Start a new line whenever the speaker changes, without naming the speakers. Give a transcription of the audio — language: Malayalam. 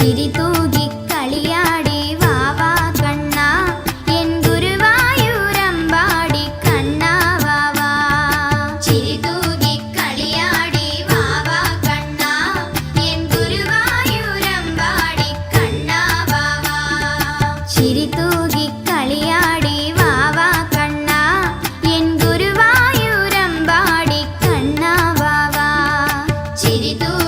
ചിരി തൂകി കളിയാടി വാവാ കണ്ണാ എൻ ഗുരുവായൂരമ്പാടി കണ്ണാ വാവാ. ചിരി തൂകി കളിയാടി വാവാ കണ്ണാ എൻ ഗുരുവായൂരമ്പാടി കണ്ണാ വാവാ. ചിരി തൂകി കളിയാടി വാവാ കണ്ണാ എൻ ഗുരുവായൂരമ്പാടി കണ്ണാ വാവാ. ചിരി തൂകി